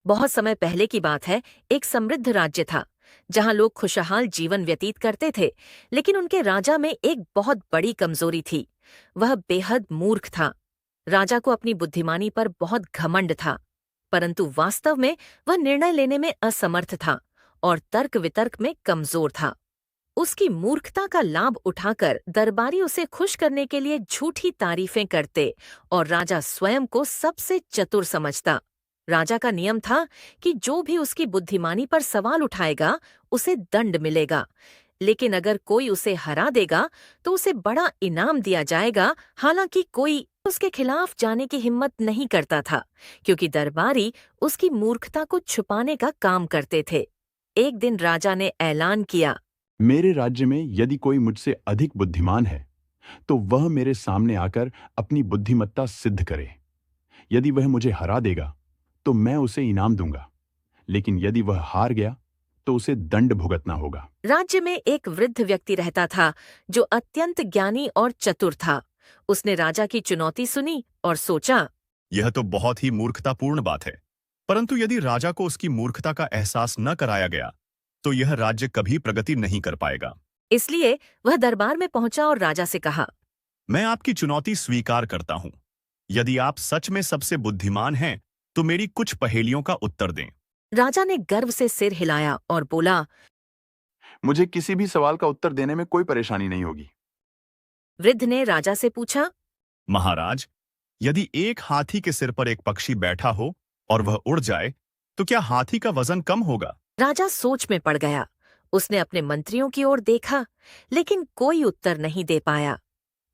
बहुत समय पहले की बात है। एक समृद्ध राज्य था जहां लोग खुशहाल जीवन व्यतीत करते थे। लेकिन उनके राजा में एक बहुत बड़ी कमजोरी थी। वह बेहद मूर्ख था। राजा को अपनी बुद्धिमानी पर बहुत घमंड था, परंतु वास्तव में वह निर्णय लेने में असमर्थ था और तर्क वितर्क में कमजोर था। उसकी मूर्खता का लाभ उठाकर दरबारी उसे खुश करने के लिए झूठी तारीफें करते और राजा स्वयं को सबसे चतुर समझता। राजा का नियम था कि जो भी उसकी बुद्धिमानी पर सवाल उठाएगा उसे दंड मिलेगा, लेकिन अगर कोई उसे हरा देगा तो उसे बड़ा इनाम दिया जाएगा। हालांकि कोई उसके खिलाफ जाने की हिम्मत नहीं करता था, क्योंकि दरबारी उसकी मूर्खता को छुपाने का काम करते थे। एक दिन राजा ने ऐलान किया, मेरे राज्य में यदि कोई मुझसे अधिक बुद्धिमान है तो वह मेरे सामने आकर अपनी बुद्धिमत्ता सिद्ध करे। यदि वह मुझे हरा देगा तो मैं उसे इनाम दूंगा, लेकिन यदि वह हार गया तो उसे दंड भुगतना होगा। राज्य में एक वृद्ध व्यक्ति रहता था जो अत्यंत ज्ञानी और चतुर था। उसने राजा की चुनौती सुनी और सोचा, यह तो बहुत ही मूर्खतापूर्ण बात है, परंतु यदि राजा को उसकी मूर्खता का एहसास न कराया गया तो यह राज्य कभी प्रगति नहीं कर पाएगा। इसलिए वह दरबार में पहुंचा और राजा से कहा, मैं आपकी चुनौती स्वीकार करता हूं। यदि आप सच में सबसे बुद्धिमान हैं तो मेरी कुछ पहेलियों का उत्तर दें। राजा ने गर्व से सिर हिलाया और बोला। मुझे किसी भी सवाल का उत्तर देने में कोई परेशानी नहीं होगी। वृद्ध ने राजा से पूछा, महाराज, यदि एक हाथी के सिर पर एक पक्षी बैठा हो और वह उड़ जाए तो क्या हाथी का वजन कम होगा? राजा सोच में पड़ गया। उसने अपने मंत्रियों की ओर देखा, लेकिन कोई उत्तर नहीं दे पाया।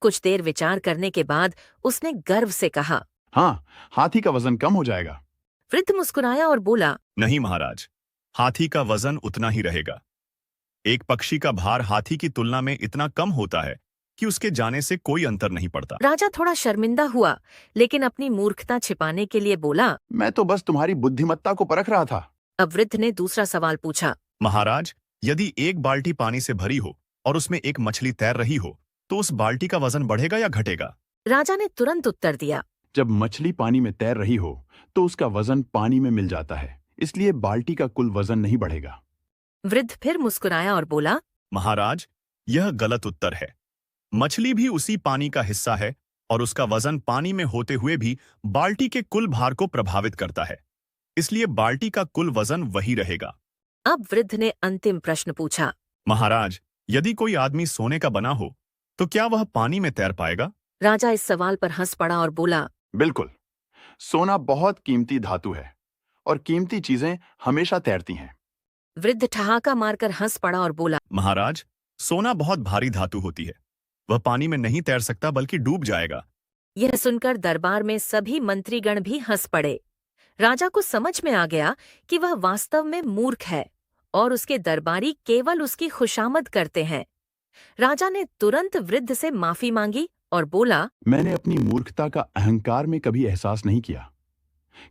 कुछ देर विचार करने के बाद उसने गर्व से कहा, हाँ, हाथी का वजन कम हो जाएगा। वृद्ध मुस्कुराया और बोला, नहीं महाराज, हाथी का वजन उतना ही रहेगा। एक पक्षी का भार हाथी की तुलना में इतना कम होता है कि उसके जाने से कोई अंतर नहीं पड़ता। राजा थोड़ा शर्मिंदा हुआ, लेकिन अपनी मूर्खता छिपाने के लिए बोला, मैं तो बस तुम्हारी बुद्धिमत्ता को परख रहा था। अब वृद्ध ने दूसरा सवाल पूछा, महाराज, यदि एक बाल्टी पानी से भरी हो और उसमें एक मछली तैर रही हो तो उस बाल्टी का वजन बढ़ेगा या घटेगा? राजा ने तुरंत उत्तर दिया, जब मछली पानी में तैर रही हो तो उसका वजन पानी में मिल जाता है, इसलिए बाल्टी का कुल वजन नहीं बढ़ेगा। वृद्ध फिर मुस्कुराया और बोला, महाराज, यह गलत उत्तर है। मछली भी उसी पानी का हिस्सा है और उसका वजन पानी में होते हुए भी बाल्टी के कुल भार को प्रभावित करता है, इसलिए बाल्टी का कुल वजन वही रहेगा। अब वृद्ध ने अंतिम प्रश्न पूछा, महाराज, यदि कोई आदमी सोने का बना हो तो क्या वह पानी में तैर पाएगा? राजा इस सवाल पर हंस पड़ा और बोला, बिल्कुल, सोना बहुत कीमती धातु है और कीमती चीजें हमेशा तैरती हैं। वृद्ध ठहाका मारकर हंस पड़ा और बोला, महाराज, सोना बहुत भारी धातु होती है। वह पानी में नहीं तैर सकता बल्कि डूब जाएगा। यह सुनकर दरबार में सभी मंत्रीगण भी हंस पड़े। राजा को समझ में आ गया कि वह वास्तव में मूर्ख है और उसके दरबारी केवल उसकी खुशामद करते हैं। राजा ने तुरंत वृद्ध से माफी मांगी और बोला, मैंने अपनी मूर्खता का अहंकार में कभी एहसास नहीं किया।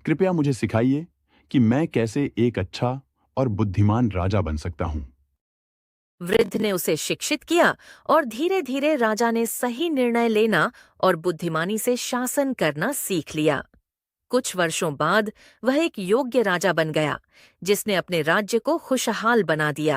कृपया मुझे सिखाइए कि मैं कैसे एक अच्छा और बुद्धिमान राजा बन सकता हूँ। वृद्ध ने उसे शिक्षित किया और धीरे धीरे राजा ने सही निर्णय लेना और बुद्धिमानी से शासन करना सीख लिया। कुछ वर्षों बाद वह एक योग्य राजा बन गया, जिसने अपने राज्य को खुशहाल बना दिया।